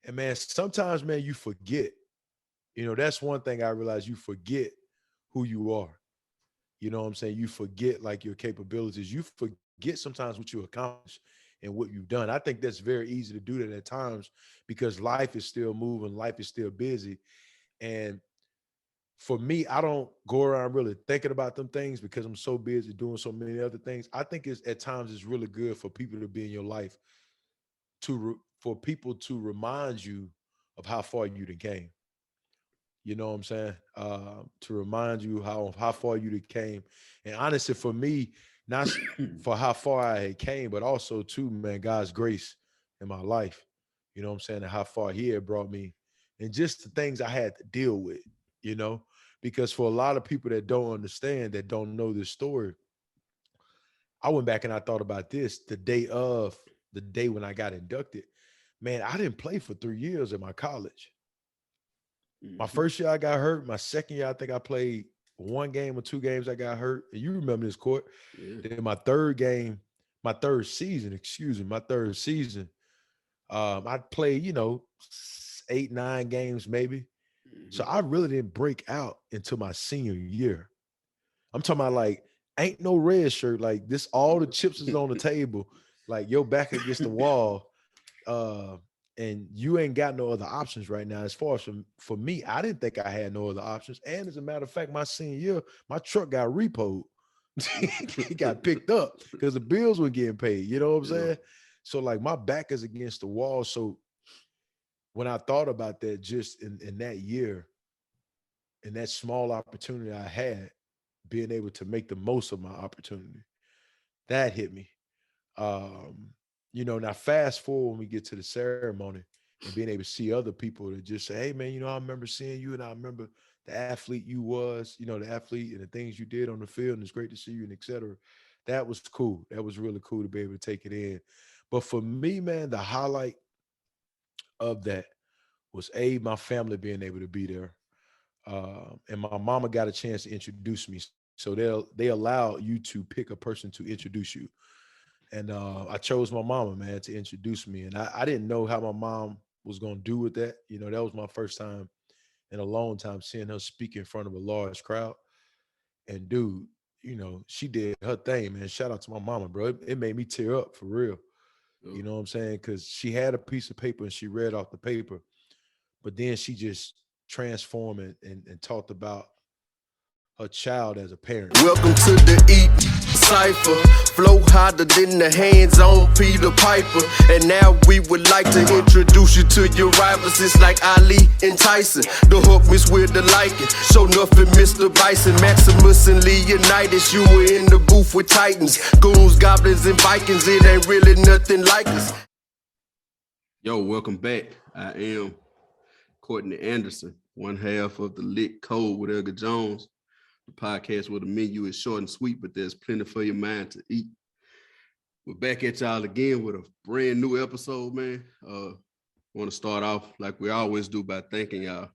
And man, sometimes, man, you forget. That's one thing I realized. You forget who you are. You know what I'm saying? You forget like your capabilities. You forget sometimes what you accomplished and what you've done. I think that's very easy to do that at times because life is still moving, life is still busy. And for me, I don't go around really thinking about them things because I'm so busy doing so many other things. I think it's at times it's really good for people to be in your life for people to remind you of how far you done came. You know what I'm saying? To remind you how far you done came. And honestly, for me, not for how far I had came, but also too, man, God's grace in my life. You know what I'm saying? And how far He had brought me, and just the things I had to deal with. You know, because for a lot of people that don't understand, that don't know this story, I went back and I thought about this the day when I got inducted. Man, I didn't play for 3 years at my college. My Mm-hmm. first year I got hurt. My second year, I think I played one game or two games. I got hurt. And you remember this, Court. Yeah. Then my third game, my third season, excuse me, my third season, I played, 8, 9 games maybe. So Mm-hmm. I really didn't break out until my senior year. I'm talking about like ain't no red shirt. Like this, all the chips is on the table. Like your back against the wall. Uh, and you ain't got no other options right now. As far as for me, I didn't think I had no other options. And as a matter of fact, my senior year, my truck got repoed. It got picked up because the bills were getting paid. You know what I'm Yeah. saying? So like my back is against the wall. So when I thought about that, just in that year, in that small opportunity I had, being able to make the most of my opportunity, that hit me. Um, now fast forward when we get to the ceremony and being able to see other people that just say, hey man, I remember seeing you and I remember the athlete you was, the athlete and the things you did on the field, and it's great to see you and et cetera. That was cool. That was really cool to be able to take it in. But for me, man, the highlight of that was my family being able to be there. And my mama got a chance to introduce me. So they allow you to pick a person to introduce you. And I chose my mama, man, to introduce me. And I didn't know how my mom was going to do with that. That was my first time in a long time seeing her speak in front of a large crowd. And dude, she did her thing, man. Shout out to my mama, bro. It made me tear up for real. You Oh, know what I'm saying? Because she had a piece of paper and she read off the paper, but then she just transformed and talked about her child as a parent. Welcome to the Eat Cypher. Flow harder than the hands on Peter Piper. And now we would like to introduce you to your rivals. It's like Ali and Tyson. The hook miss with the liking. Show nothing, Mr. Bison. Maximus and Leonidas. You were in the booth with Titans. Goons, goblins, and Vikings. It ain't really nothing like us. yo, welcome back. I am Courtney Anderson, one half of the L.I.T Code with Edgar Jones. The podcast where the menu is short and sweet, but there's plenty for your mind to eat. We're back at y'all again with a brand new episode, man. Want to start off like we always do by thanking y'all,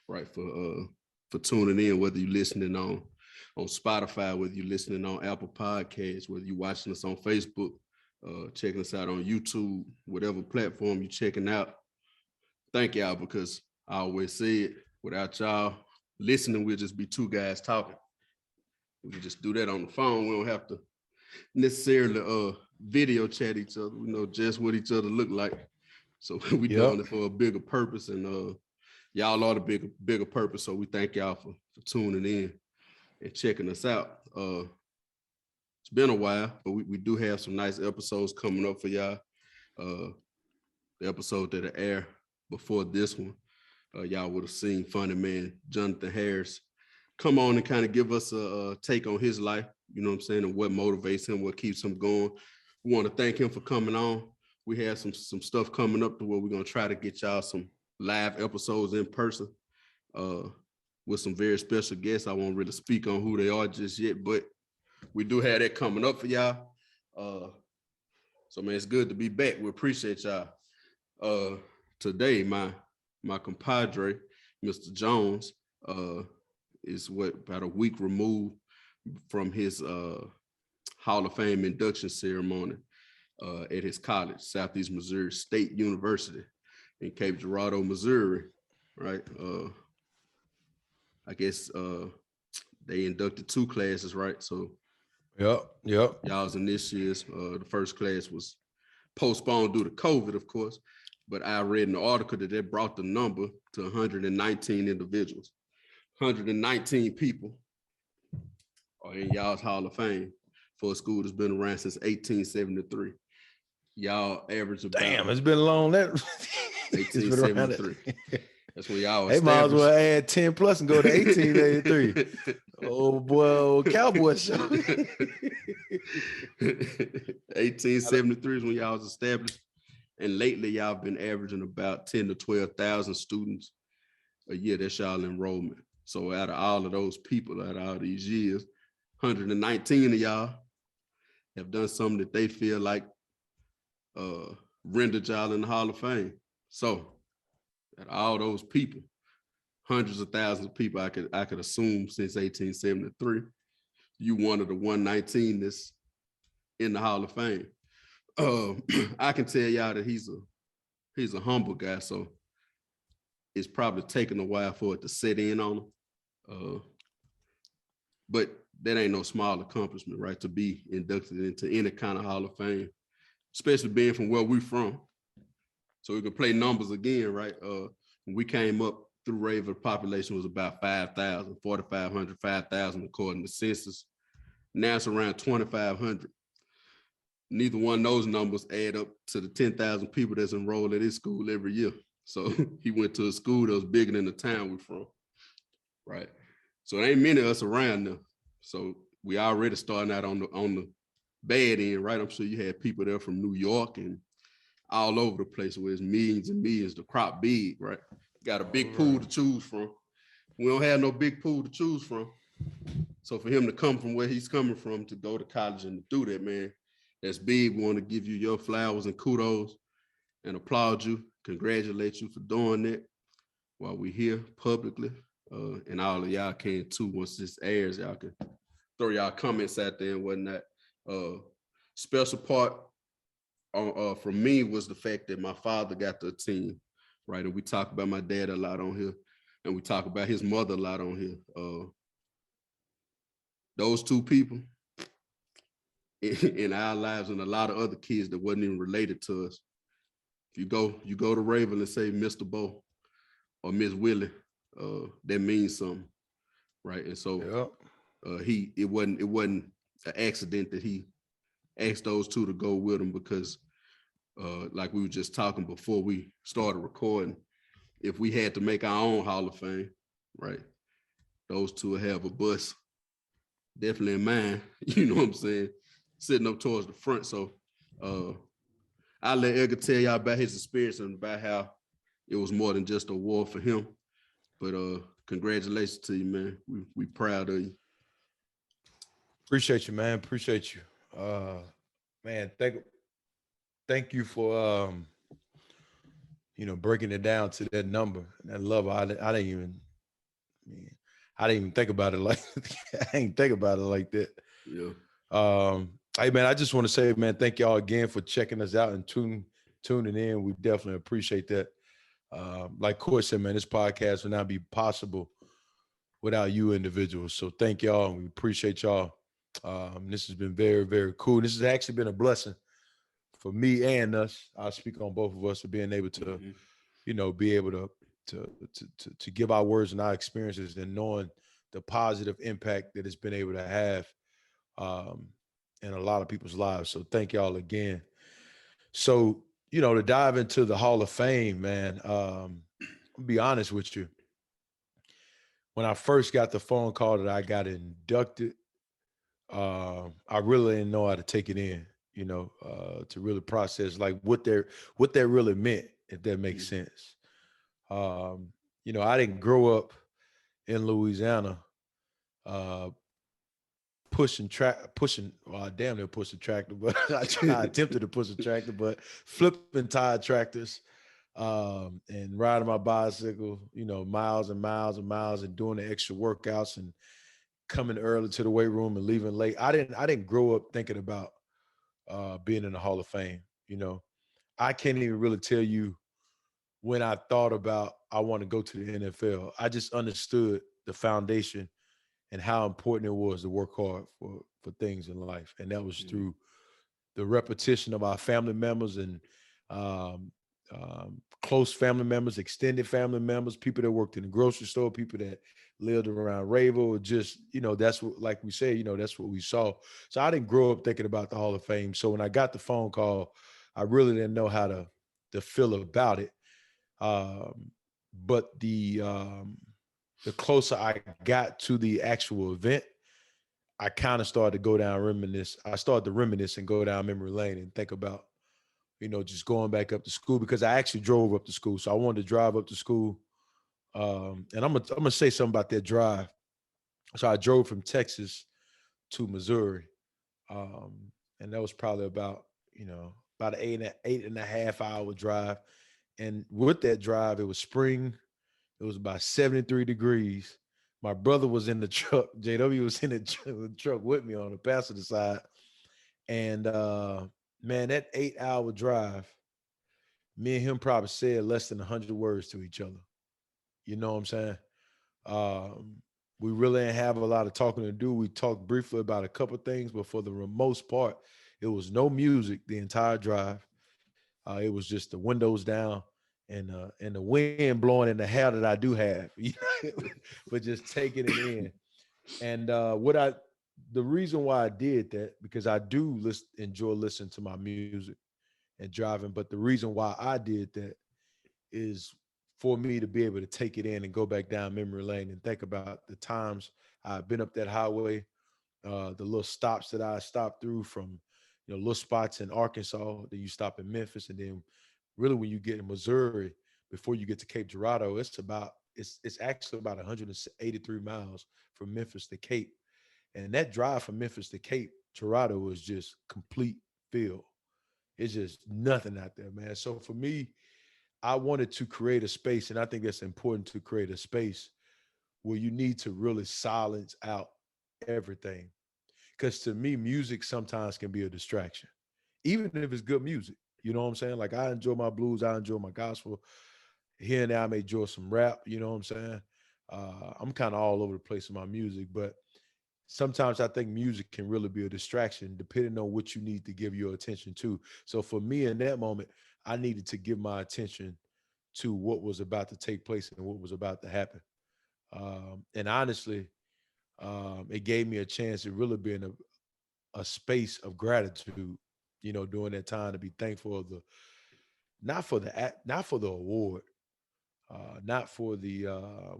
right, for tuning in, whether you're listening on Spotify, whether you're listening on Apple Podcasts, whether you're watching us on Facebook, checking us out on YouTube, whatever platform you're checking out. Thank y'all, because I always say it, without y'all listening, we'll just be two guys talking. We can just do that on the phone. We don't have to necessarily video chat each other. We know just what each other look like. So we doing it for a bigger purpose, and y'all are the bigger purpose. So we thank y'all for tuning in and checking us out. It's been a while, but we do have some nice episodes coming up for y'all. The episode that air before this one, y'all would have seen funny man Jonathan Harris come on and kind of give us a take on his life, you know what I'm saying, and what motivates him, what keeps him going. We want to thank him for coming on. We have some stuff coming up to where we're going to try to get y'all some live episodes in person with some very special guests. I won't really speak on who they are just yet, but we do have that coming up for y'all. So, man, it's good to be back. We appreciate y'all. Today, my compadre, Mr. Jones, is about a week removed from his Hall of Fame induction ceremony at his college, Southeast Missouri State University. in Cape Girardeau, Missouri, right? I guess they inducted 2 classes, right? So Yep. y'all's in this year's. The first class was postponed due to COVID, of course, but I read in the article that they brought the number to 119 individuals. 119 people are in y'all's Hall of Fame for a school that's been around since 1873. Y'all average about... Damn, it's been long. That 1873. That's when y'all they might as well add 10 plus and go to 1883. Oh boy, old Cowboy show. 1873 is when y'all was established. And lately y'all been averaging about 10 to 12,000 students a year. That's y'all enrollment. So out of all of those people, out of all these years, 119 of y'all have done something that they feel like rendered y'all in the Hall of Fame. So out of all those people, hundreds of thousands of people, I could assume since 1873, you one of the 119 that's in the Hall of Fame. I can tell y'all that he's a humble guy, so it's probably taken a while for it to set in on him. But that ain't no small accomplishment, right? To be inducted into any kind of Hall of Fame, especially being from where we from. So we can play numbers again, right? When we came up through Raven, the population was about 5,000, 4,500, 5,000 according to census. Now it's around 2,500. Neither one of those numbers add up to the 10,000 people that's enrolled at his school every year. So he went to a school that was bigger than the town we're from, right? So there ain't many of us around now. So we already starting out on the bad end, right? I'm sure you had people there from New York and all over the place where it's millions and millions to crop big, right? Got a big pool to choose from. We don't have no big pool to choose from. So for him to come from where he's coming from to go to college and to do that, man, that's big. We want to give you your flowers and kudos and applaud you, congratulate you for doing that while we're here publicly. And all of y'all can too. Once this airs, y'all can throw y'all comments out there and whatnot. Special part for me was the fact that my father got to attend, right? And we talk about my dad a lot on here, and we talk about his mother a lot on here. Those two people in our lives and a lot of other kids that wasn't even related to us. If you go to Raven and say Mr. Bo or Miss Willie, that means something, right? And so it wasn't an accident that he asked those two to go with him, because like we were just talking before we started recording, if we had to make our own Hall of Fame, right, those two would have a bus, definitely in mind, you know what I'm saying, sitting up towards the front. So I'll let Edgar tell y'all about his experience and about how it was more than just a award for him. But congratulations to you, man. We proud of you. Appreciate you, man. Appreciate you. Man, thank you for breaking it down to that number. That love, I didn't even think about it like I ain't think about it like that. Yeah. Hey man, I just want to say, man, thank y'all again for checking us out and tuning in. We definitely appreciate that. Like Court said, man, this podcast would not be possible without you individuals. So thank y'all, and we appreciate y'all. This has been very, very cool. This has actually been a blessing for me and us. I'll speak on both of us for being able to, be able to give our words and our experiences, and knowing the positive impact that it's been able to have in a lot of people's lives. So thank y'all again. So, to dive into the Hall of Fame, man, I'll be honest with you. When I first got the phone call that I got inducted, I really didn't know how to take it in, to really process like what that really meant, if that makes sense. I didn't grow up in Louisiana, pushing tractor, but I attempted to push a tractor, but flipping tire tractors, and riding my bicycle, miles and miles and miles, and doing the extra workouts and coming early to the weight room and leaving late. I didn't grow up thinking about being in the Hall of Fame. I can't even really tell you when I thought about I want to go to the NFL. I just understood the foundation and how important it was to work hard for things in life. And that was through the repetition of our family members and um, close family members, extended family members, people that worked in the grocery store, people that lived around Rayville, just, that's what, like we say, that's what we saw. So I didn't grow up thinking about the Hall of Fame. So when I got the phone call, I really didn't know how to feel about it. But the closer I got to the actual event, I kind of started to go down reminisce. I started to reminisce and go down memory lane and think about, just going back up to school, because I actually drove up to school. So I wanted to drive up to school. And I'm gonna say something about that drive. So I drove from Texas to Missouri. And that was probably about an 8.5 hour drive. And with that drive, it was spring. It was about 73 degrees. My brother was in the truck. JW was in the truck with me on the passenger side. And man, that 8 hour drive, me and him probably said less than 100 words to each other. You know what I'm saying? We really didn't have a lot of talking to do. We talked briefly about a couple of things, but for the most part, it was no music the entire drive. It was just the windows down and the wind blowing in the hair that I do have, but just taking it in. And the reason why I did that, because I do enjoy listening to my music and driving, but the reason why I did that is for me to be able to take it in and go back down memory lane and think about the times I've been up that highway, the little stops that I stopped through from, little spots in Arkansas that you stop in Memphis. And then really when you get in Missouri, before you get to Cape Girardeau, it's actually about 183 miles from Memphis to Cape. And that drive from Memphis to Cape Girardeau was just complete field. It's just nothing out there, man. So for me, I wanted to create a space, and I think it's important to create a space where you need to really silence out everything. Because to me, music sometimes can be a distraction, even if it's good music. You know what I'm saying? Like, I enjoy my blues, I enjoy my gospel. Here and there, I may enjoy some rap. You know what I'm saying? I'm kind of all over the place with my music, but sometimes I think music can really be a distraction depending on what you need to give your attention to. So for me in that moment, I needed to give my attention to what was about to take place and what was about to happen. And honestly, it gave me a chance to really be in a space of gratitude, during that time, to be thankful of not for the award, not for the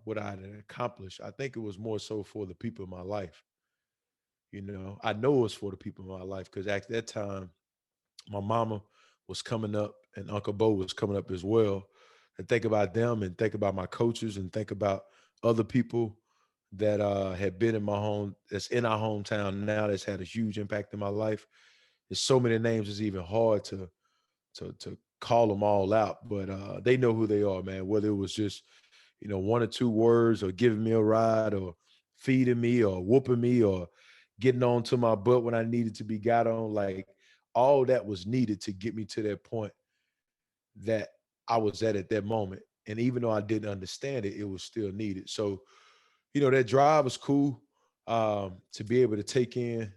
what I had accomplished. I think it was more so for the people in my life. I know it was for the people in my life because at that time, my mama was coming up and Uncle Bo was coming up as well. And think about them and think about my coaches and think about other people that had been in my home, that's in our hometown now, that's had a huge impact in my life. There's so many names, it's even hard to call them all out, but they know who they are, man. Whether it was just, one or two words, or giving me a ride, or feeding me, or whooping me, or getting on to my butt when I needed to be got on, like all that was needed to get me to that point that I was at that moment. And even though I didn't understand it, it was still needed. So, that drive was cool, to be able to take in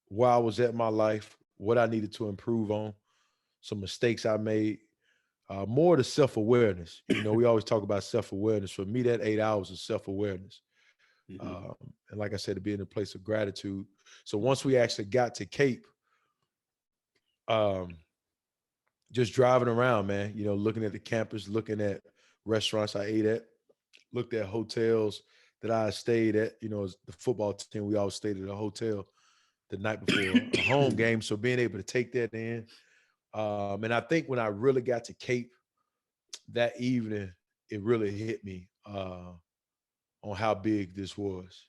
where I was at in my life, what I needed to improve on, some mistakes I made, more the self-awareness. We always talk about self-awareness. For me, that 8 hours is self-awareness. Um, and like I said, to be in a place of gratitude. So once we actually got to Cape, just driving around, man, looking at the campus, looking at restaurants I ate at, looked at hotels that I stayed at. As the football team, we all stayed at a hotel the night before a home game. So being able to take that in. And I think when I really got to Cape that evening, it really hit me on how big this was.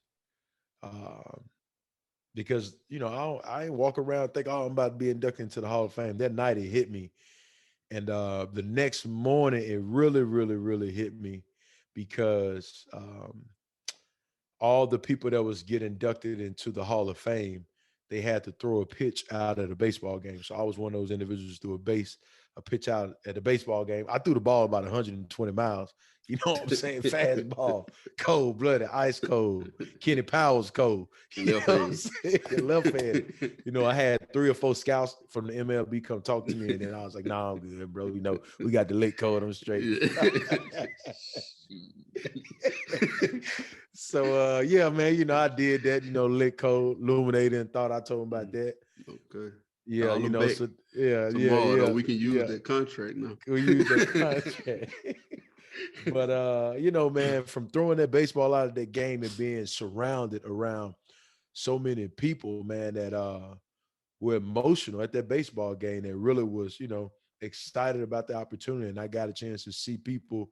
Because, I ain't walk around and think, oh, I'm about to be inducted into the Hall of Fame. That night it hit me. And the next morning, it really, really, really hit me because all the people that was getting inducted into the Hall of Fame, they had to throw a pitch out at a baseball game. So I was one of those individuals to throw a a pitch out at the baseball game. I threw the ball about 120 miles. You know what I'm saying? Fast ball, cold blooded, ice cold. Kenny Powell's cold. You know what I'm saying? Left-handed. You know, I had 3 or 4 scouts from the MLB come talk to me, and then I was like, "Nah, I'm good, bro. You know, we got the L.I.T Code. I'm straight." So yeah, man. You know, I did that. You know, L.I.T Code, illuminated, and thought I told him about that. Okay. Yeah, you know, so yeah, tomorrow, yeah. Though, we can use that contract now. We use that contract. But you know, man, from throwing that baseball out of that game and being surrounded around so many people, man, that were emotional at that baseball game, that really was, you know, excited about the opportunity. And I got a chance to see people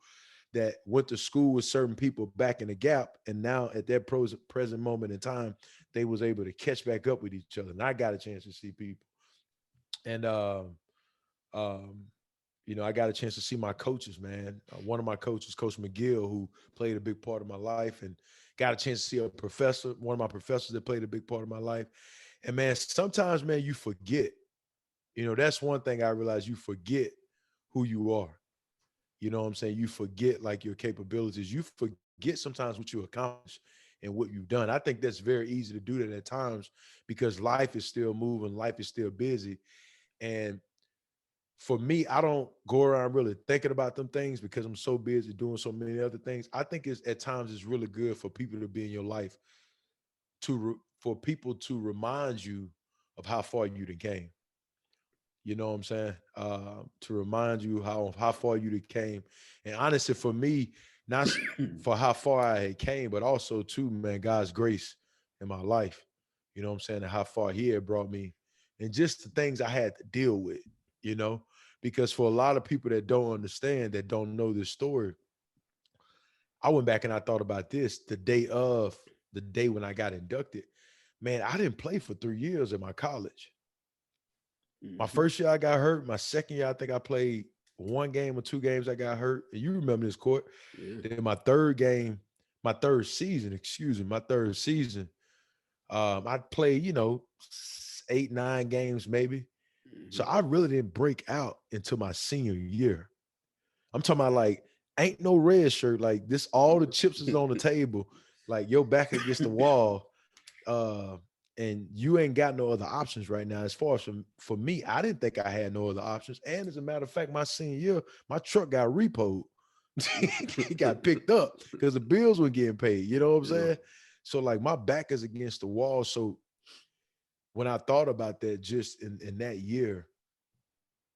that went to school with certain people back in the gap, and now at that present moment in time, they was able to catch back up with each other. And I got a chance to see people. And you know, I got a chance to see my coaches, man. One of my coaches, Coach McGill, who played a big part of my life, and got a chance to see a professor, one of my professors that played a big part of my life. And man, sometimes, man, you forget. You know, that's one thing I realized: you forget who you are. You know what I'm saying? You forget like your capabilities. You forget sometimes what you accomplished and what you've done. I think that's very easy to do that at times because life is still moving, life is still busy. And for me, I don't go around really thinking about them things because I'm so busy doing so many other things. I think it's at times it's really good for people to be in your life for people to remind you of how far you done came. You know what I'm saying? To remind you how far you done came. And honestly, for me, not for how far I had came, but also too, man, God's grace in my life. You know what I'm saying? And how far he had brought me and just the things I had to deal with, you know, because for a lot of people that don't understand, that don't know this story, I went back and I thought about this the day when I got inducted. Man, I didn't play for 3 years at my college. My first year I got hurt. My second year, I think I played 1 game or 2 games. I got hurt. And you remember this, Court. Yeah. Then my third season, I played, you know, 8, 9 games maybe. So I really didn't break out until my senior year. I'm talking about like, ain't no red shirt. Like this, all the chips is on the table. Like your back against the wall. And you ain't got no other options right now. As far as for me, I didn't think I had no other options. And as a matter of fact, my senior year, my truck got repoed. It got picked up because the bills were getting paid. You know what I'm saying? So like my back is against the wall. So when I thought about that, just in that year,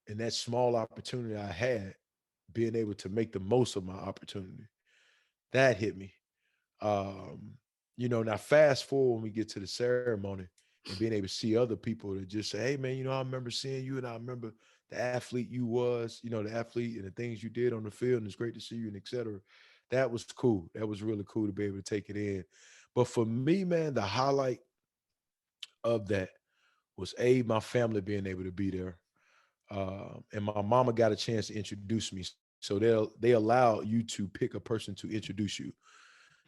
in that small opportunity I had, being able to make the most of my opportunity, that hit me. You know, now fast forward when we get to the ceremony and being able to see other people that just say, hey man, you know, I remember seeing you and I remember the athlete you was, you know, the athlete and the things you did on the field, and it's great to see you and et cetera. That was cool. That was really cool to be able to take it in. But for me, man, the highlight of that was my family being able to be there. And my mama got a chance to introduce me. So they allow you to pick a person to introduce you.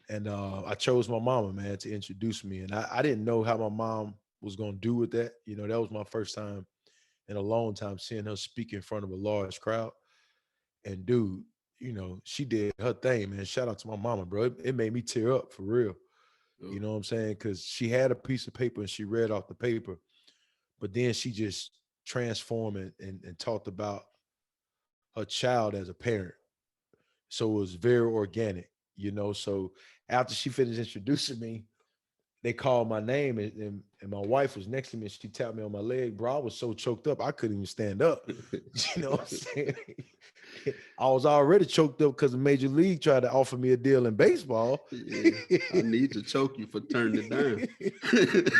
And I chose my mama, man, to introduce me. And I didn't know how my mom was going to do with that. You know, that was my first time in a long time seeing her speak in front of a large crowd. And dude, you know, she did her thing, man. Shout out to my mama, bro. It made me tear up for real. You know what I'm saying? Because she had a piece of paper and she read off the paper. But then she just transformed and talked about her child as a parent. So it was very organic, you know. So after she finished introducing me, they called my name and my wife was next to me and she tapped me on my leg. Bro, I was so choked up, I couldn't even stand up. You know what I'm saying? I was already choked up because the Major League tried to offer me a deal in baseball. Yeah, I need to choke you for turning it down.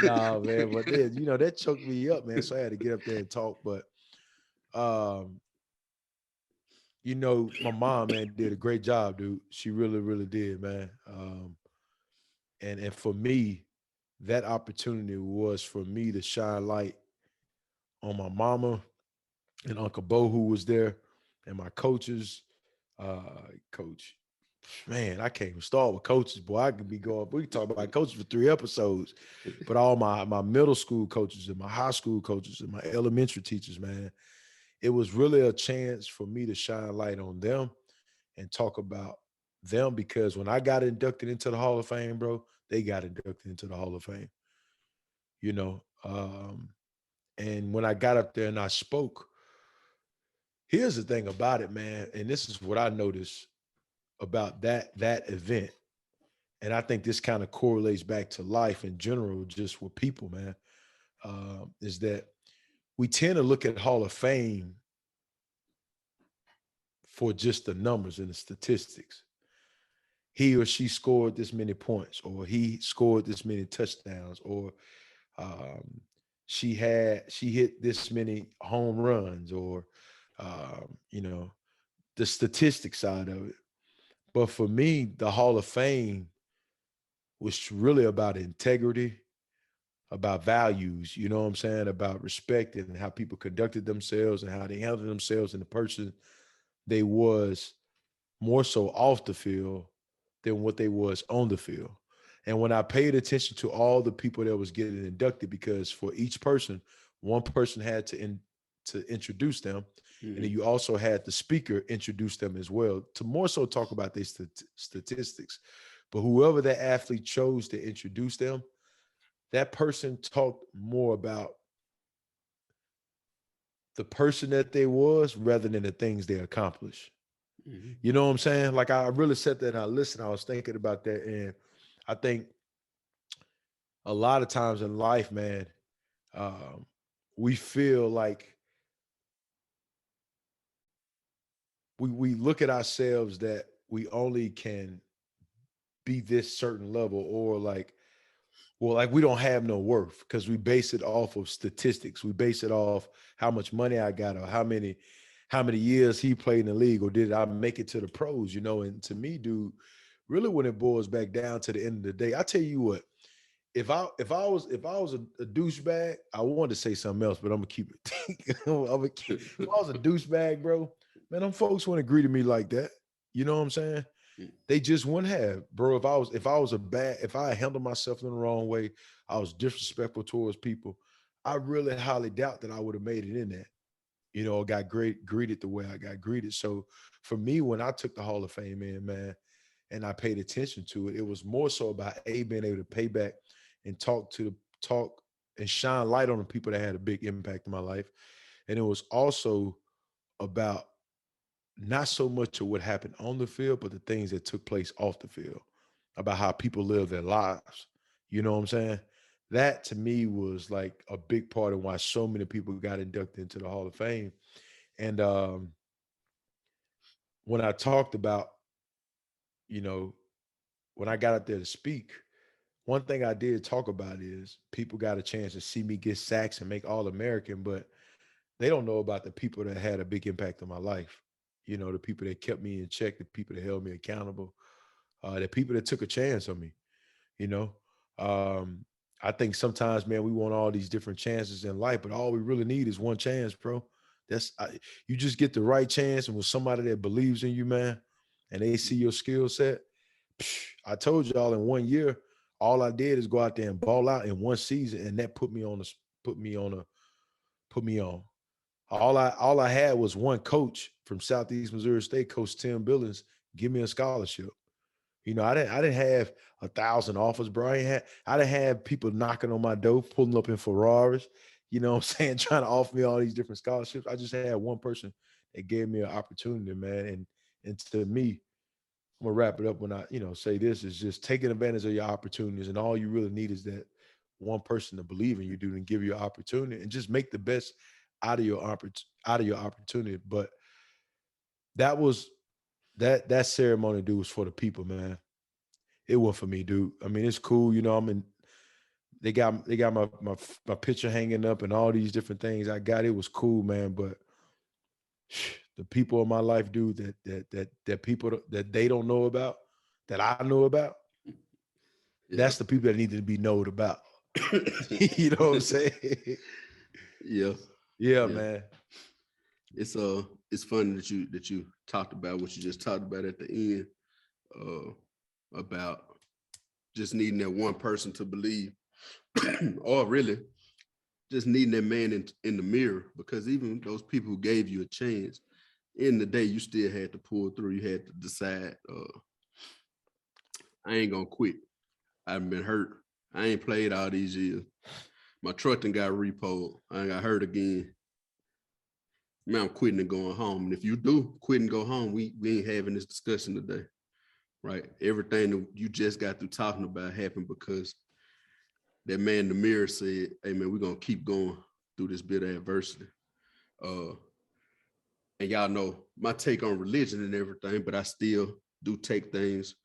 Nah, man, but then, you know, that choked me up, man. So I had to get up there and talk. But you know, my mom, man, did a great job, dude. She really, really did, man. And for me, that opportunity was for me to shine light on my mama and Uncle Bo, who was there, and my coaches. Coach, man, I can't even start with coaches, boy. I could be going. We can talk about coaches for 3 episodes, but all my middle school coaches and my high school coaches and my elementary teachers, man, it was really a chance for me to shine light on them and talk about them, because when I got inducted into the Hall of Fame, bro, they got inducted into the Hall of Fame, you know. And when I got up there and I spoke, here's the thing about it, man, and this is what I noticed about that event. And I think this kind of correlates back to life in general, just with people, man, is that we tend to look at Hall of Fame for just the numbers and the statistics. He or she scored this many points, or he scored this many touchdowns, or she hit this many home runs, or you know, the statistic side of it. But for me, the Hall of Fame was really about integrity, about values, you know what I'm saying, about respect and how people conducted themselves and how they handled themselves and the person they was, more so off the field than what they was on the field. And when I paid attention to all the people that was getting inducted, because for each person, one person had to introduce them, and then you also had the speaker introduce them as well, to more so talk about their statistics. But whoever that athlete chose to introduce them, that person talked more about the person that they was rather than the things they accomplished. You know what I'm saying? Like, I really sat there and I listened. I was thinking about that. And I think a lot of times in life, man, we feel like we look at ourselves that we only can be this certain level, or like, well, like we don't have no worth because we base it off of statistics. We base it off how much money I got, or how many years he played in the league, or did I make it to the pros, you know? And to me, dude, really when it boils back down to the end of the day, I tell you what, if I was a douchebag, I wanted to say something else, but I'm gonna keep it. If I was a douchebag, bro, man, them folks wouldn't agree to me like that. You know what I'm saying? They just wouldn't have, bro. If I handled myself in the wrong way, I was disrespectful towards people, I really highly doubt that I would have made it in that. You know, got greeted the way I got greeted. So for me, when I took the Hall of Fame in, man, and I paid attention to it, it was more so about being able to pay back and talk and shine light on the people that had a big impact in my life. And it was also about not so much of what happened on the field, but the things that took place off the field, about how people live their lives. You know what I'm saying? That to me was like a big part of why so many people got inducted into the Hall of Fame. And when I talked about, you know, when I got out there to speak, one thing I did talk about is people got a chance to see me get sacks and make All-American, but they don't know about the people that had a big impact on my life. You know, the people that kept me in check, the people that held me accountable, the people that took a chance on me, you know. I think sometimes, man, we want all these different chances in life, but all we really need is one chance, bro. You just get the right chance, and with somebody that believes in you, man, and they see your skill set. I told y'all in 1 year, all I did is go out there and ball out in one season, and that put me on. All I had was one coach from Southeast Missouri State, Coach Tim Billings, give me a scholarship. You know, I didn't have 1,000 offers, bro. I didn't have people knocking on my door, pulling up in Ferraris, you know what I'm saying, trying to offer me all these different scholarships. I just had one person that gave me an opportunity, man. And to me, I'm gonna wrap it up when I, say this is just taking advantage of your opportunities, and all you really need is that one person to believe in you, dude, and give you an opportunity, and just make the best out of your opportunity. But that ceremony, dude, was for the people, man. It wasn't for me, dude. I mean, it's cool, they got my picture hanging up and all these different things I got. It was cool, man. But the people in my life, dude, that people that they don't know about, that I know about, that's the people that need to be known about. You know what I'm saying? Yeah, man. It's funny that you talked about what you just talked about at the end, about just needing that one person to believe, or really just needing that man in the mirror, because even those people who gave you a chance, in the day, you still had to pull through. You had to decide, I ain't gonna quit. I've been hurt. I ain't played all these years. My truck done got repoed. I got hurt again. Man, I'm quitting and going home. And if you do quit and go home, we ain't having this discussion today, right? Everything that you just got through talking about happened because that man in the mirror said, hey man, we're gonna keep going through this bit of adversity. And y'all know my take on religion and everything, but I still do take things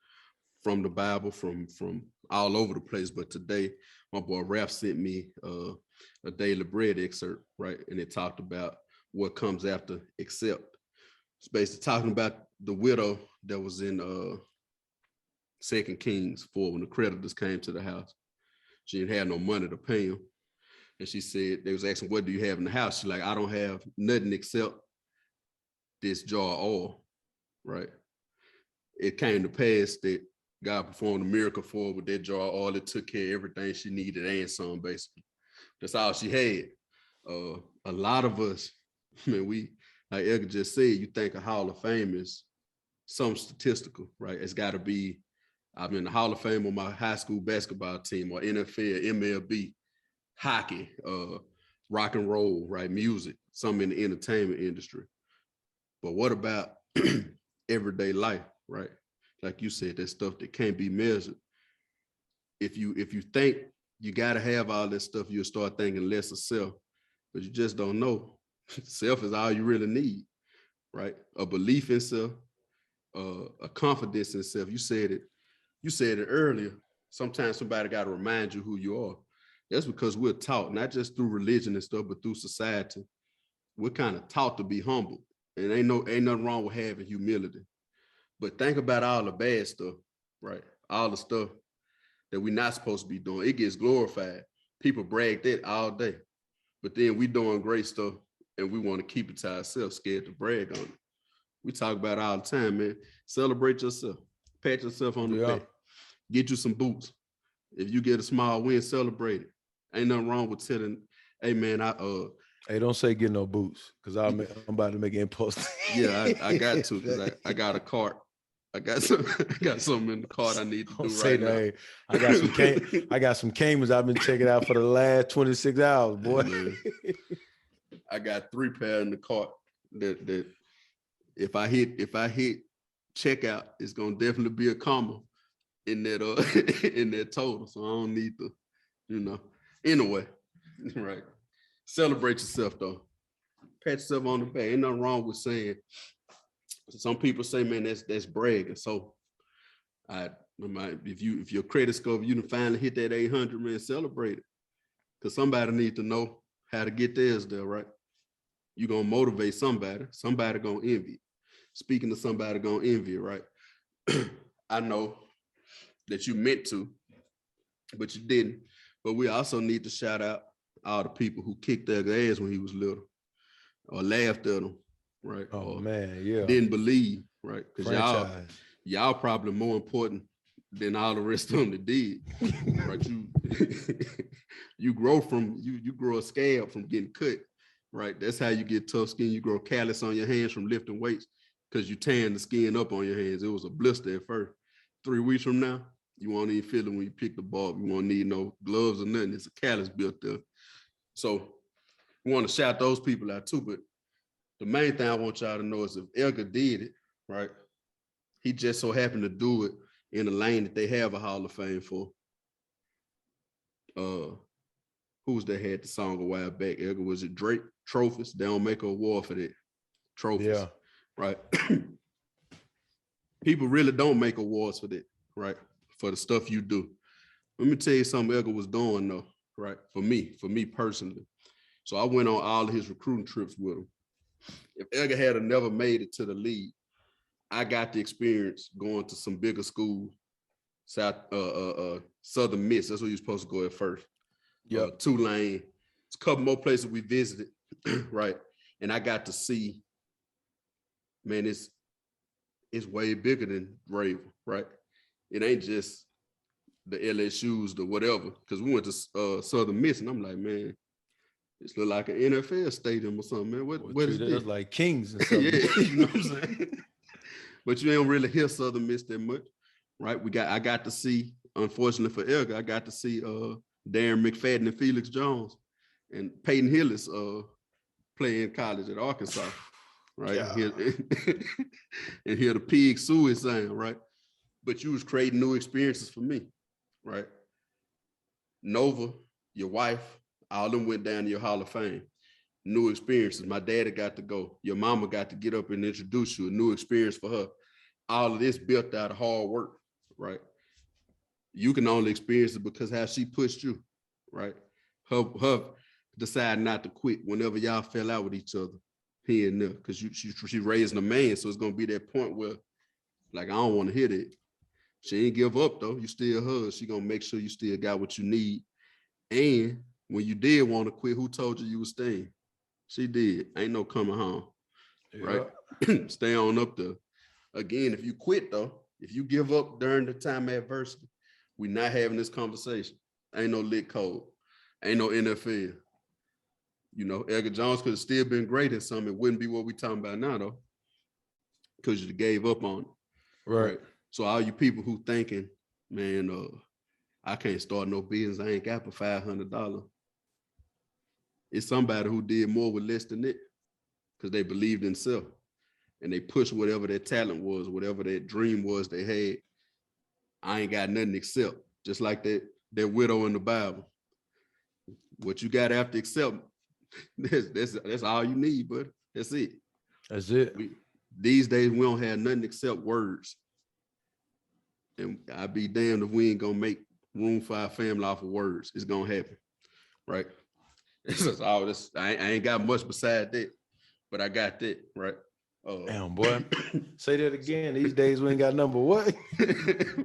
from the Bible, from all over the place. But today, my boy Raph sent me a Daily Bread excerpt, right? And it talked about what comes after accept. It's basically talking about the widow that was in 2 Kings 4 when the creditors came to the house. She didn't have no money to pay them. And she said, they was asking, what do you have in the house? She's like, I don't have nothing except this jar of oil, right? It came to pass that God performed a miracle for her with that jar of oil. It took care of everything she needed and some, basically. That's all she had. A lot of us, man, we, like Edgar just said, you think a Hall of Fame is some statistical, right? It's got to be, I'm in the Hall of Fame on my high school basketball team, or NFL, MLB, hockey, rock and roll, right? Music, some in the entertainment industry. But what about everyday life, right? Like you said, that stuff that can't be measured. If you think you got to have all that stuff, you'll start thinking less of self, but you just don't know. Self is all you really need, right? A belief in self, a confidence in self. You said it earlier. Sometimes somebody got to remind you who you are. That's because we're taught, not just through religion and stuff, but through society. We're kind of taught to be humble. And ain't nothing wrong with having humility. But think about all the bad stuff, right? All the stuff that we're not supposed to be doing. It gets glorified. People brag that all day. But then we doing great stuff and we want to keep it to ourselves, scared to brag on it. We talk about it all the time, man. Celebrate yourself. Pat yourself on the back. Get you some boots. If you get a small win, celebrate it. Ain't nothing wrong with telling, hey man, hey, don't say get no boots, because I'm about to make an impulse. Yeah, I got to, because I got a cart. I got something in the cart I need to do right now. Hey, I got some Caymans I've been checking out for the last 26 hours, boy. Man, I got 3 pair in the cart that if I hit checkout, it's gonna definitely be a comma in that in that total. So I don't need to, anyway, right. Celebrate yourself though. Pat yourself on the back. Ain't nothing wrong with saying. Some people say, man, that's bragging. So if your credit score, you can finally hit that 800, man, celebrate it. Because somebody needs to know how to get theirs there, right? You're gonna motivate somebody. Somebody gonna envy. Speaking of somebody gonna envy, right? I know that you meant to, but you didn't. But we also need to shout out all the people who kicked their ass when he was little, or laughed at him, right? Oh or man, yeah. Didn't believe, right? Because y'all probably more important than all the rest of them that did, right? You grow you grow a scab from getting cut, right? That's how you get tough skin. You grow callus on your hands from lifting weights because you tan the skin up on your hands. It was a blister at first. 3 weeks from now, you won't even feel it when you pick the ball. You won't need no gloves or nothing. It's a callus built there. So we want to shout those people out too. But the main thing I want y'all to know is if Edgar did it, right, he just so happened to do it in a lane that they have a Hall of Fame for. Who's that had the song a while back? Edgar, was it Drake? Trophies. They don't make an award for that. Trophies. Yeah. Right. People really don't make awards for that, right? For the stuff you do. Let me tell you something Edgar was doing though, right? For me personally. So I went on all of his recruiting trips with him. If Edgar had never made it to the league, I got the experience going to some bigger schools, Southern Miss. That's where you're supposed to go at first. Yeah, Tulane. It's a couple more places we visited, right? And I got to see, man, it's way bigger than Raven, right? It ain't just the LSUs, the whatever. Because we went to Southern Miss, and I'm like, man, It's look like an NFL stadium or something, man. What is this? Like kings and something. Yeah, you know what I'm saying? But you don't really hear Southern Miss that much, right? I got to see, unfortunately for Edgar, I got to see Darren McFadden and Felix Jones and Peyton Hillis play in college at Arkansas, right? Yeah. And hear the pig suey sound, right? But you was creating new experiences for me, right? Nova, your wife, all of them went down to your Hall of Fame. New experiences. My daddy got to go. Your mama got to get up and introduce you, a new experience for her. All of this built out of hard work, right? You can only experience it because how she pushed you, right? Her decided not to quit whenever y'all fell out with each other here and there, because she raising a man, so it's gonna be that point where, like, I don't want to hear that. She ain't give up though. You still her. She gonna make sure you still got what you need. And when you did want to quit, who told you was staying? She did. Ain't no coming home, right? Stay on up there. Again, if you quit though, if you give up during the time of adversity, we not having this conversation. Ain't no L.I.T Code. Ain't no NFL. You know, Edgar Jones could have still been great at something. It wouldn't be what we talking about now though, because you gave up on it. Right. So all you people who thinking, man, I can't start no business, I ain't got for $500. It's somebody who did more with less than it because they believed in self and they pushed whatever their talent was, whatever their dream was they had. I ain't got nothing except, just like that widow in the Bible. What you got after except, that's all you need, but that's it. That's it. These days, we don't have nothing except words. And I'd be damned if we ain't gonna make room for our family off of words. It's gonna happen, right? This is all this. I ain't got much beside that, but I got that, right? Damn, boy. Say that again. These days we ain't got number what?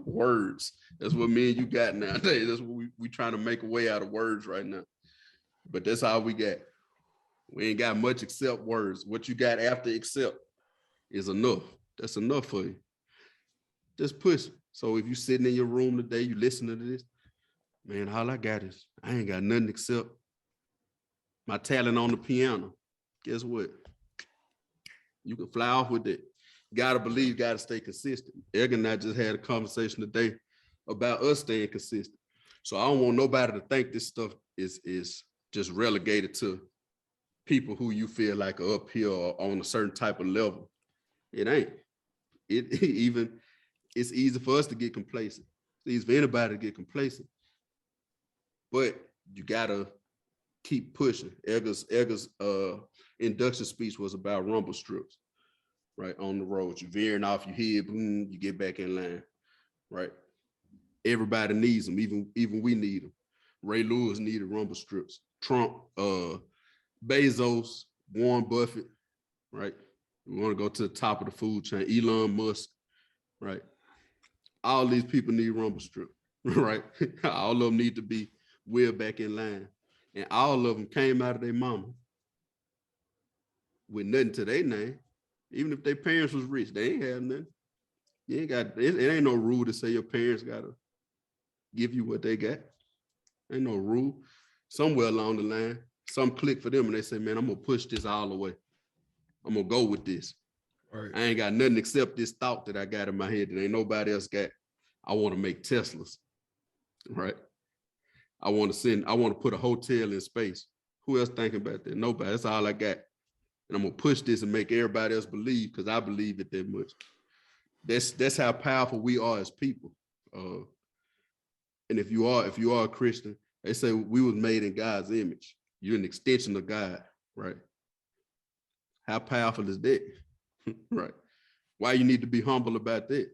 Words. That's what me and you got nowadays. That's what we trying to make a way out of words right now. But that's all we got. We ain't got much except words. What you got after except is enough. That's enough for you. Just push. So if you sitting in your room today, you listening to this, man, all I got is I ain't got nothing except my talent on the piano. Guess what? You can fly off with it. Gotta believe, gotta stay consistent. Edgar and I just had a conversation today about us staying consistent. So I don't want nobody to think this stuff is just relegated to people who you feel like are up here or on a certain type of level. It ain't. It's easy for us to get complacent. It's easy for anybody to get complacent. But you gotta keep pushing. Edgar's induction speech was about rumble strips, right? On the road. You veering off, you hear, boom, you get back in line, right? Everybody needs them, even we need them. Ray Lewis needed rumble strips. Trump, Bezos, Warren Buffett, right? We want to go to the top of the food chain. Elon Musk, right? All these people need rumble strip, right? All of them need to be wheeled back in line. And all of them came out of their mama with nothing to their name. Even if their parents was rich, they ain't have nothing. You ain't got, it ain't no rule to say your parents gotta give you what they got. Ain't no rule. Somewhere along the line, some click for them and they say, man, I'm gonna push this all the way. I'm gonna go with this. Right. I ain't got nothing except this thought that I got in my head that ain't nobody else got. I want to make Teslas, right? I want to put a hotel in space. Who else thinking about that? Nobody. That's all I got. And I'm gonna push this and make everybody else believe because I believe it that much. That's how powerful we are as people. And if you are a Christian, they say we was made in God's image. You're an extension of God, right? How powerful is that? Right. Why you need to be humble about that?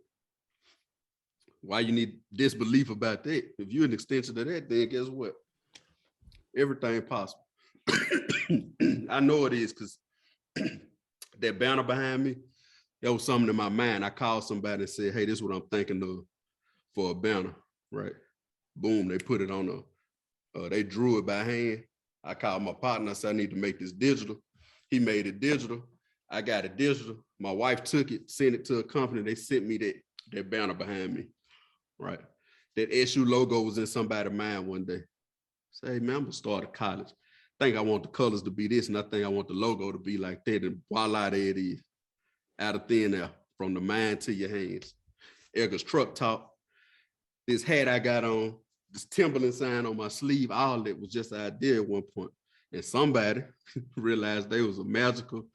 Why you need disbelief about that? If you're an extension of that, then guess what? Everything possible. I know it is because that banner behind me, that was something in my mind. I called somebody and said, hey, this is what I'm thinking of for a banner, right? Boom, they put it on they drew it by hand. I called my partner, I said, I need to make this digital. He made it digital. I got it digital. My wife took it, sent it to a company. They sent me that banner behind me, right? That SU logo was in somebody's mind one day. Say, hey, man, I'm gonna start a college. think I want the colors to be this, and I think I want the logo to be like that, and voila, there it is. Out of thin air, from the mind to your hands. Edgar's truck top, this hat I got on, this Timberland sign on my sleeve, all that was just an idea at one point. And somebody realized they was a magical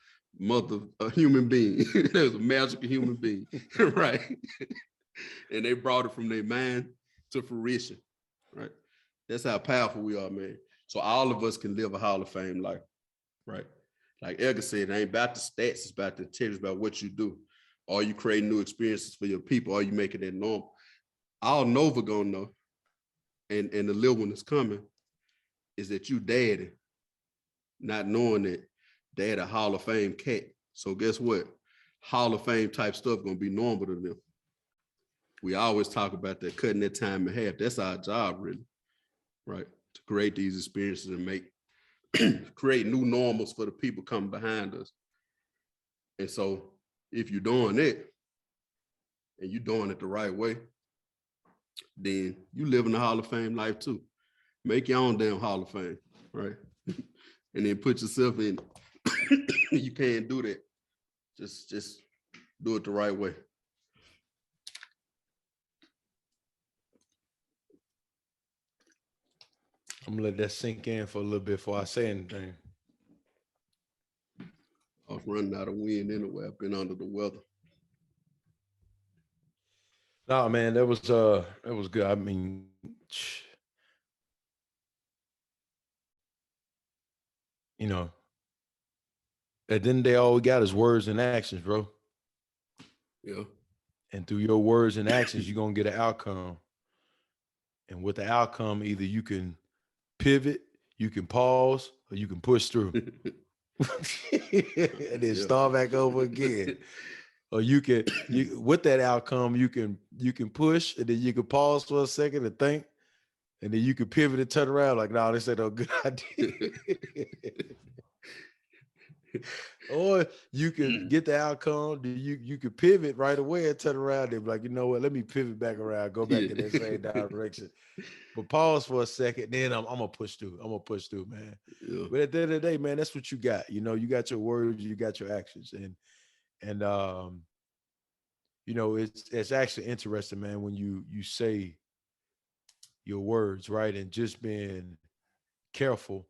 a human being. They was a magical human being, right? And they brought it from their mind to fruition, right? That's how powerful we are, man. So all of us can live a Hall of Fame life, right? Like Edgar said, it ain't about the stats, it's about the intelligence, about what you do. Are you creating new experiences for your people? Are you making it normal? All Nova gonna know, and the little one that's coming, is that you daddy, not knowing that dad a Hall of Fame cat. So guess what? Hall of Fame type stuff gonna be normal to them. We always talk about that, cutting that time in half. That's our job, really, right? To create these experiences and make create new normals for the people coming behind us. And so if you're doing it and you're doing it the right way, then you live in the Hall of Fame life too. Make your own damn Hall of Fame, right? And then put yourself in. You can't do that. Just do it the right way. I'm gonna let that sink in for a little bit before I say anything. I was running out of wind anyway. I've been under the weather. No, man, that was good. I mean, you know, at the end of the day, all we got is words and actions, bro. Yeah. And through your words and actions, you're gonna get an outcome. And with the outcome, either you can pivot, you can pause, or you can push through. And then start back over again. Or you with that outcome, you can push, and then you can pause for a second and think, and then you can pivot and turn around like, no, this ain't no good idea. Or you can get the outcome, you can pivot right away and turn around and be like, you know what, let me pivot back around, go back in that same direction. But pause for a second, then I'm gonna push through. I'm gonna push through, man. Yeah. But at the end of the day, man, that's what you got. You know, you got your words, you got your actions. And you know, it's actually interesting, man, when you say your words, right? And just being careful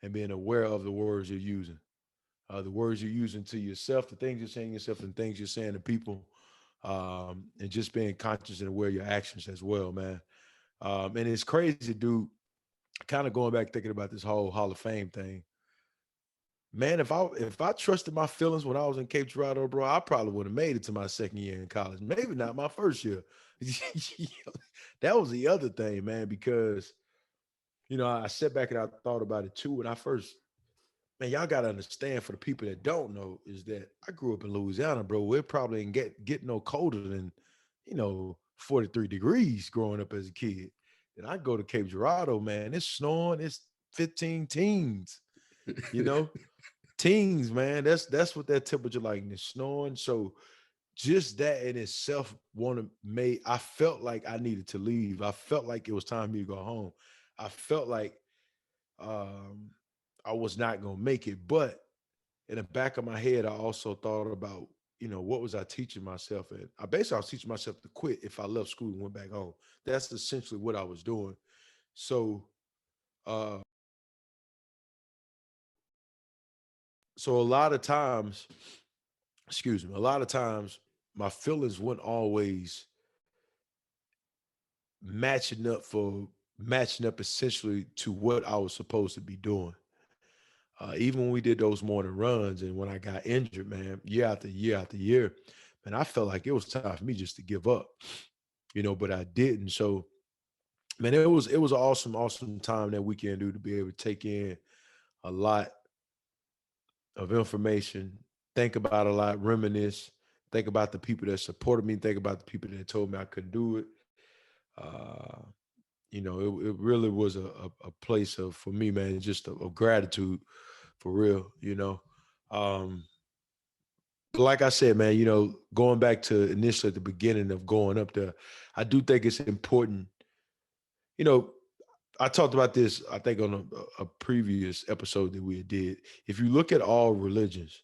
and being aware of the words you're using. The words you're using to yourself, the things you're saying to yourself, and things you're saying to people, and just being conscious and aware of your actions as well, man. And it's crazy, dude, kind of going back thinking about this whole Hall of Fame thing. Man, if I trusted my feelings when I was in Cape Girardeau, bro, I probably would have made it to my second year in college. Maybe not my first year. That was the other thing, man, because, you know, I sat back and I thought about it too when I first. Man, y'all got to understand, for the people that don't know, is that I grew up in Louisiana, bro. We're probably ain't get no colder than, 43 degrees growing up as a kid. And I go to Cape Girardeau, man, it's snowing, it's 15 teens, teens, man. That's what that temperature like, and it's snowing. So just that in itself I felt like I needed to leave. I felt like it was time for me to go home. I felt like I was not going to make it. But in the back of my head, I also thought about, what was I teaching myself? And I was teaching myself to quit if I left school and went back home. That's essentially what I was doing. So, a lot of times, my feelings weren't always matching up essentially to what I was supposed to be doing. Even when we did those morning runs and when I got injured, man, year after year after year, man, I felt like it was time for me just to give up, but I didn't. So, man, it was an awesome, awesome time that weekend, dude, to be able to take in a lot of information, think about a lot, reminisce, think about the people that supported me, think about the people that told me I couldn't do it. It really was a place of, for me, man, just of gratitude. For real, like I said, man, going back to initially at the beginning of going up there, I do think it's important. I talked about this, I think, on a previous episode that we did. If you look at all religions,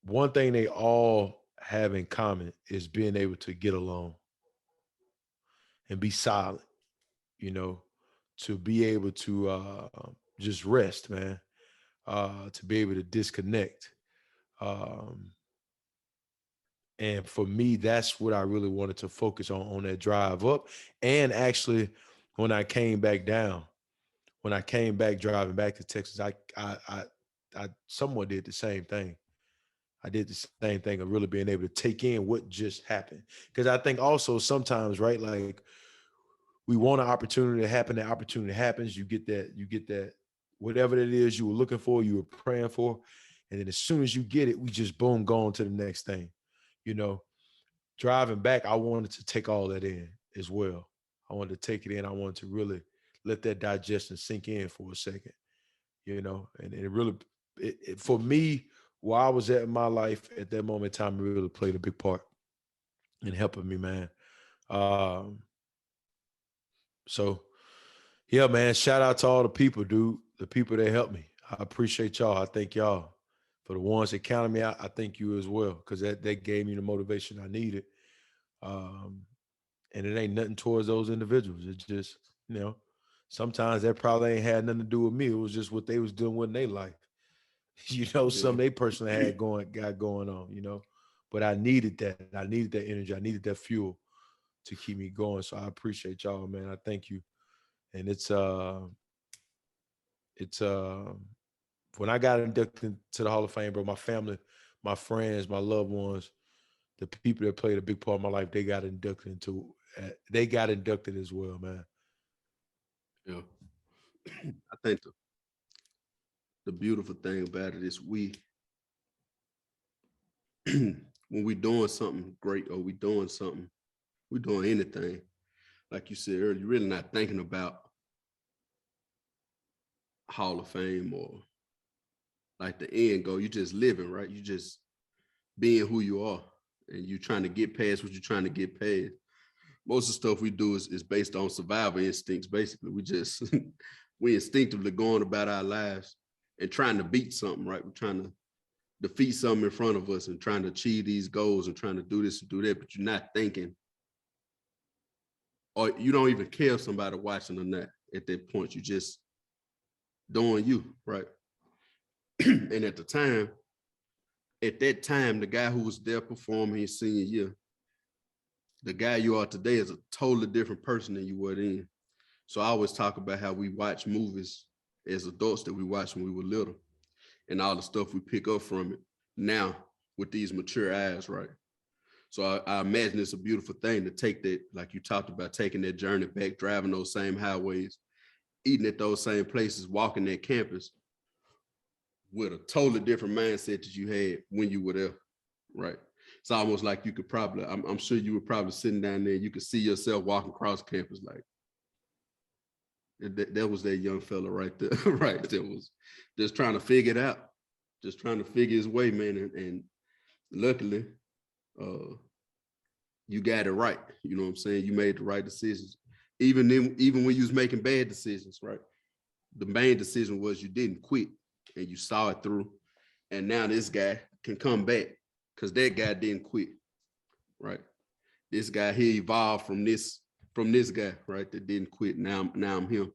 one thing they all have in common is being able to get along and be silent, to be able to just rest, man, to be able to disconnect. Um, and for me, that's what I really wanted to focus on that drive up. And actually, when I came back down, when I came back driving back to Texas, I somewhat did the same thing. I did the same thing of really being able to take in what just happened. Because I think also sometimes, right, like we want an opportunity to happen, that opportunity happens, you get that, whatever it is you were looking for, you were praying for. And then as soon as you get it, we just boom, go on to the next thing. Driving back, I wanted to take all that in as well. I wanted to take it in. I wanted to really let that digest and sink in for a second, and it really, for me, where I was at in my life at that moment in time, it really played a big part in helping me, man. So yeah, man, shout out to all the people, dude, the people that helped me. I appreciate y'all. I thank y'all. For the ones that counted me out, I thank you as well, because that gave me the motivation I needed. And it ain't nothing towards those individuals. It's just, sometimes that probably ain't had nothing to do with me. It was just what they was doing with their life. Something they personally got going on, But I needed that. I needed that energy. I needed that fuel to keep me going. So I appreciate y'all, man. I thank you. And it's when I got inducted to the Hall of Fame, bro, my family, my friends, my loved ones, the people that played a big part of my life, they got inducted as well, man. Yeah. I think the beautiful thing about it is when we doing something great or we doing anything, like you said earlier, you're really not thinking about Hall of Fame or like the end goal. You just living, right? You just being who you are, and you trying to get past what you're trying to get past. Most of the stuff we do is based on survival instincts. Basically, we just we instinctively going about our lives and trying to beat something, right? We're trying to defeat something in front of us and trying to achieve these goals and trying to do this and do that, but you're not thinking, or you don't even care if somebody watching or not at that point. You just doing you, right? And at that time, the guy who was there performing his senior year, the guy you are today is a totally different person than you were then. So I always talk about how we watch movies as adults that we watched when we were little, and all the stuff we pick up from it now with these mature eyes, right? So I imagine it's a beautiful thing to take that, like you talked about, taking that journey back, driving those same highways, eating at those same places, walking that campus with a totally different mindset that you had when you were there, right? It's almost like you could probably, I'm sure you were probably sitting down there, you could see yourself walking across campus like, that was that young fella right there, right? That was just trying to figure it out, just trying to figure his way, man. And luckily, you got it right. You know what I'm saying? You made the right decisions. Even when you was making bad decisions, right? The main decision was you didn't quit and you saw it through. And now this guy can come back because that guy didn't quit, right? This guy, he evolved from this guy, right? That didn't quit. Now I'm him.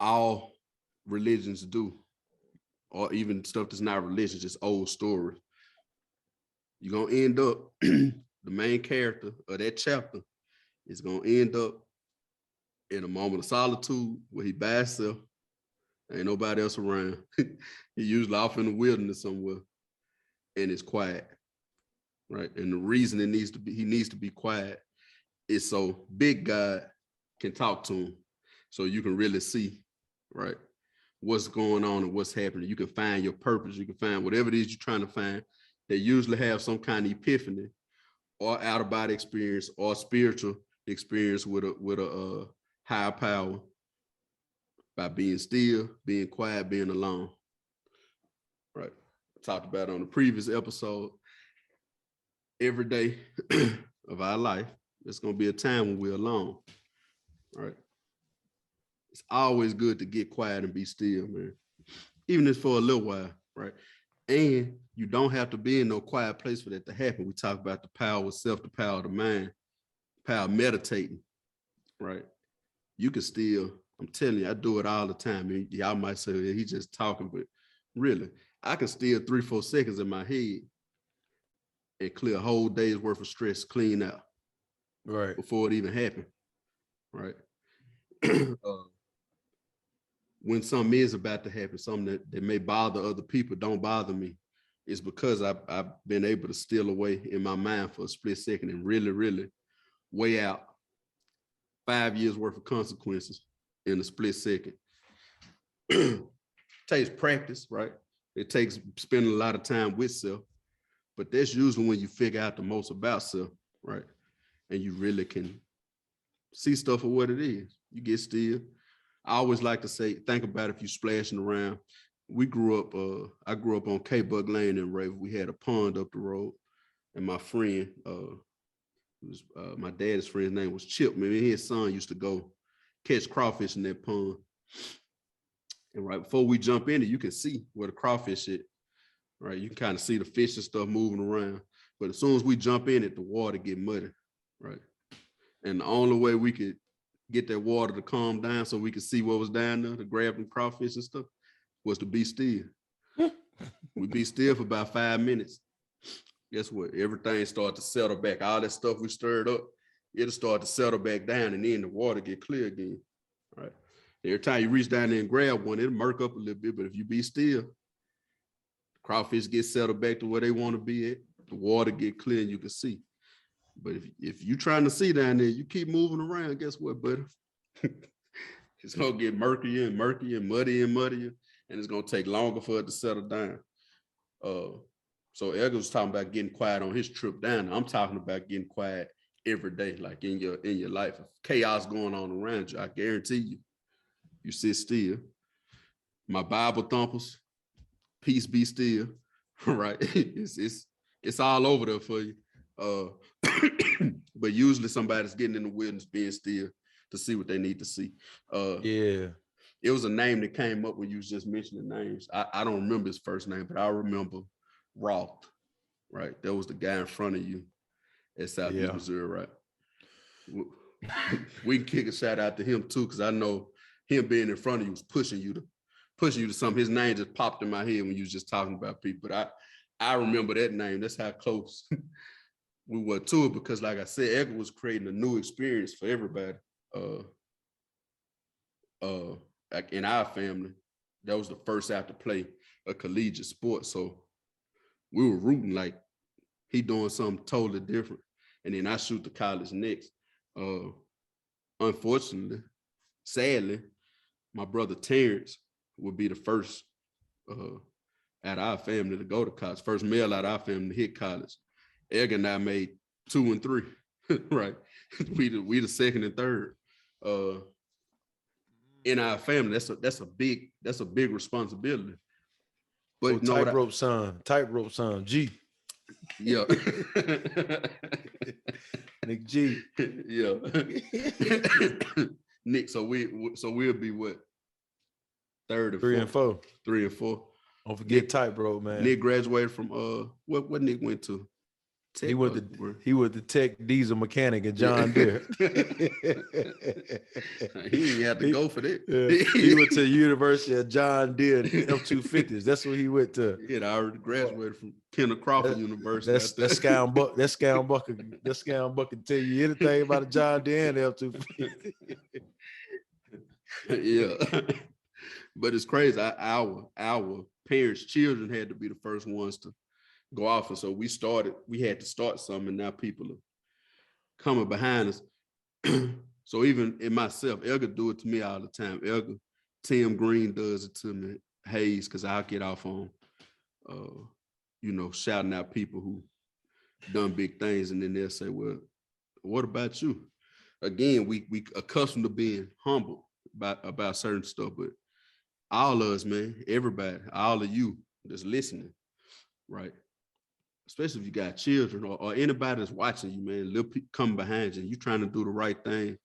All religions do, or even stuff that's not religion, just old stories. You're gonna end up, the main character of that chapter is gonna end up in a moment of solitude where he by himself, ain't nobody else around. He usually off in the wilderness somewhere, and it's quiet, right? And the reason he needs to be quiet is so Big God can talk to him, so you can really see, right, what's going on and what's happening. You can find your purpose. You can find whatever it is you're trying to find. They usually have some kind of epiphany or out of body experience or spiritual experience with a higher power by being still, being quiet, being alone. Right. I talked about on the previous episode, every day of our life, There's going to be a time when we're alone, right? It's always good to get quiet and be still, man. Even if for a little while, right? And you don't have to be in no quiet place for that to happen. We talk about the power of self, the power of the mind, power of meditating, right? You can still, I'm telling you, I do it all the time. And y'all might say, yeah, he's just talking, but really, I can steal 3-4 seconds in my head and clear a whole day's worth of stress clean out, right, before it even happened, right? When something is about to happen, something that may bother other people, don't bother me. It's because I've been able to steal away in my mind for a split second and really, really weigh out 5 years worth of consequences in a split second. Takes practice, right? It takes spending a lot of time with self, but that's usually when you figure out the most about self, right? And you really can see stuff for what it is. You get still. I always like to say, think about if you splashing around. I grew up on K-Buck Lane in Raven. We had a pond up the road, and my friend, my dad's friend's name was Chip. Man, his son used to go catch crawfish in that pond. And right before we jump in it, you can see where the crawfish is, right? You can kind of see the fish and stuff moving around. But as soon as we jump in it, the water get muddy, right? And the only way we could get that water to calm down so we could see what was down there to grab them crawfish and stuff was to be still. We be still for about 5 minutes. Guess what? Everything started to settle back. All that stuff we stirred up, it'll start to settle back down, and then the water get clear again, right? Every time you reach down there and grab one, it'll murk up a little bit, but if you be still, the crawfish get settled back to where they want to be at, the water get clear and you can see. But if you're trying to see down there, you keep moving around, guess what, buddy? It's going to get murkier and murkier and muddier and muddier, and it's going to take longer for it to settle down. So Edgar was talking about getting quiet on his trip down. I'm talking about getting quiet every day, like in your life. If chaos going on around you, I guarantee you sit still. My Bible thumpers, peace be still, right? It's all over there for you. But usually somebody's getting in the wilderness being still to see what they need to see. yeah. It was a name that came up when you was just mentioning names. I don't remember his first name, but I remember Roth, right? That was the guy in front of you at Southeastern, Missouri, right? We can kick a shout out to him too, because I know him being in front of you was pushing you to something. His name just popped in my head when you was just talking about people. But I remember that name. That's how close we were to it, because like I said, Edgar was creating a new experience for everybody. Like in our family, that was the first out to play a collegiate sport. So we were rooting like he doing something totally different. And then I shoot to college next. Unfortunately, sadly, my brother Terrence would be the first out of our family to go to college, first male out of our family to hit college. Edgar and I made 2 and 3, right? We the second and third. In our family, that's a big responsibility. But tightrope son, G. Yeah. Nick G. Yeah. Nick, so we'll be what? 3rd and 3 and 4. 3 and 4. Don't forget tightrope, man. Nick graduated from what Nick went to? Tech, he went to Tech Diesel Mechanic at John Deere. He didn't have to go for that. Yeah. He went to the University of John Deere F250s. That's what he went to. He had already graduated from Kenneth Crawford University. That Scound Buck can tell you anything about a John Deere and F250. Yeah. But it's crazy. Our parents' children had to be the first ones to go off, and so we had to start something, and now people are coming behind us. So even in myself, Edgar do it to me all the time. Edgar, Tim Green does it to me, Hayes, because I'll get off on shouting out people who done big things, and then they'll say, well, what about you? Again, we accustomed to being humble about certain stuff, but all of us, man, everybody, all of you that's listening, right? especially if you got children or anybody that's watching you, man, little people come behind you and you trying to do the right thing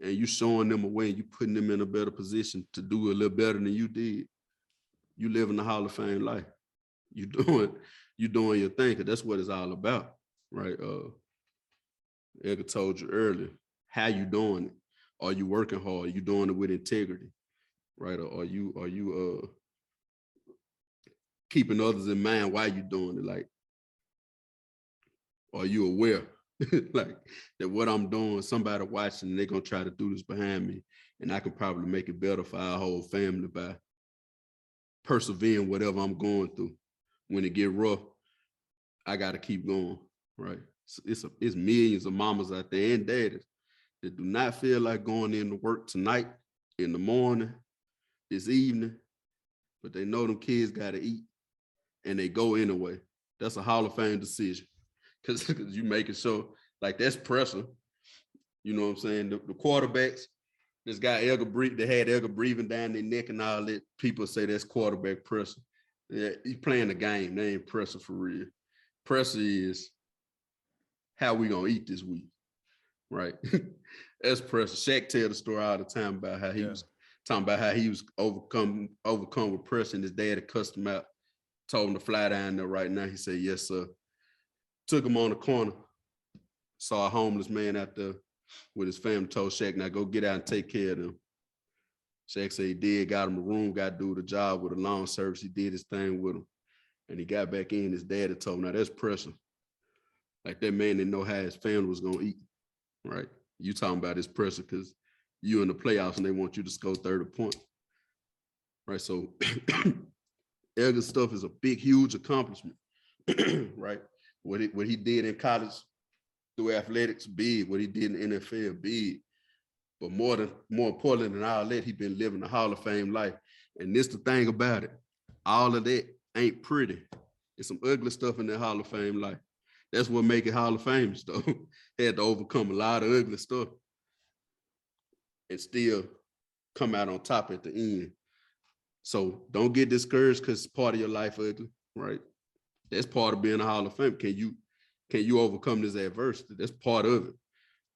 and you showing them a way and you putting them in a better position to do a little better than you did, you living the Hall of Fame life. You doing your thing, because that's what it's all about, right? Edgar told you earlier, how you doing it? Are you working hard? Are you doing it with integrity, right? Or are you keeping others in mind while you doing it? Like, are you aware like that what I'm doing, somebody watching, and they're gonna try to do this behind me, and I can probably make it better for our whole family by persevering whatever I'm going through. When it get rough, I gotta keep going, right? It's millions of mamas out there and daddies that do not feel like going into work tonight, in the morning, this evening, but they know them kids gotta eat, and they go anyway. That's a Hall of Fame decision, because you making sure, like, that's pressure. You know what I'm saying? The quarterbacks, this guy they had Edgar breathing down their neck and all that. People say that's quarterback pressure. Yeah, he's playing the game. They ain't pressure for real. Pressure is how we gonna eat this week, right? That's pressure. Shaq tell the story all the time about how he was talking about how he was overcome with pressure, and his dad had cussed him out, told him to fly down there right now. He said, yes, sir. Took him on the corner, saw a homeless man out there with his family, told Shaq, now go get out and take care of them. Shaq said he did, got him a room, got to do the job with a lawn service. He did his thing with him. And he got back in, his dad had told him, now that's pressure. Like, that man didn't know how his family was going to eat, right? You talking about this pressure because you in the playoffs and they want you to score 30 points, right? So Edgar's stuff is a big, huge accomplishment, right? What he did in college through athletics, big. What he did in the NFL, big. But more importantly than all that, he been living the Hall of Fame life. And this the thing about it. All of that ain't pretty. There's some ugly stuff in that Hall of Fame life. That's what make it Hall of Fame stuff. He had to overcome a lot of ugly stuff and still come out on top at the end. So don't get discouraged because part of your life ugly, right? That's part of being a Hall of Fame. Can you overcome this adversity? That's part of it,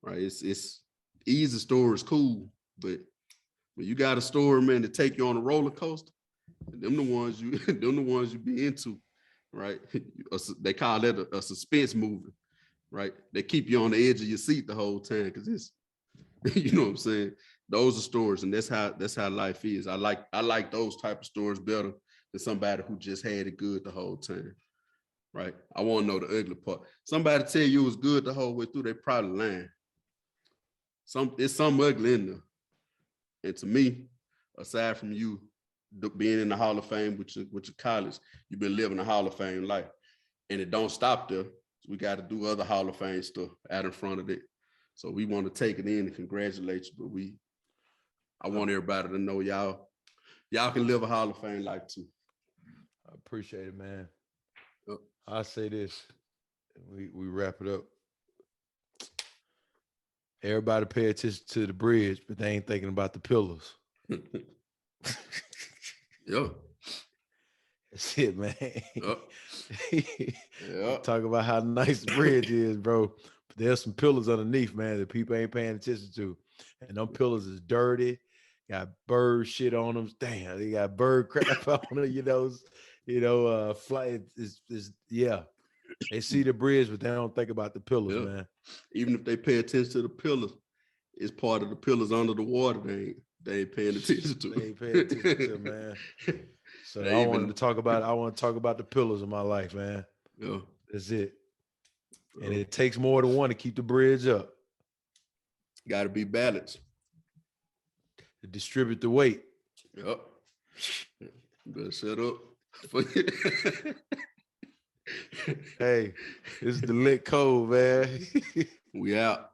right? It's easy story is cool, but when you got a story, man, to take you on a roller coaster, them the ones you be into, right? They call that a suspense movie, right? They keep you on the edge of your seat the whole time because it's, you know what I'm saying? Those are stories, and that's how life is. I like those type of stories better than somebody who just had it good the whole time, right? I want to know the ugly part. Somebody tell you it was good the whole way through, they probably lying. It's some ugly in there. And to me, aside from you being in the Hall of Fame with your college, you've been living a Hall of Fame life. And it don't stop there. We got to do other Hall of Fame stuff out in front of it. So we want to take it in and congratulate you, but I want everybody to know y'all can live a Hall of Fame life too. I appreciate it, man. I'll say this, we wrap it up. Everybody pay attention to the bridge, but they ain't thinking about the pillars. Yeah. That's it, man. Yeah. Talk about how nice the bridge is, bro. But there's some pillars underneath, man, that people ain't paying attention to. And them pillars is dirty, got bird shit on them. Damn, they got bird crap on them, flight is yeah. They see the bridge, but they don't think about the pillars, man. Even if they pay attention to the pillars, it's part of the pillars under the water they ain't paying attention to. They ain't paying attention to, man. So I want to talk about the pillars of my life, man. Yeah. That's it. And it takes more than one to keep the bridge up. Got to be balanced. To distribute the weight. Yep. Better shut up. Hey, this is the L.I.T Code, man. We out.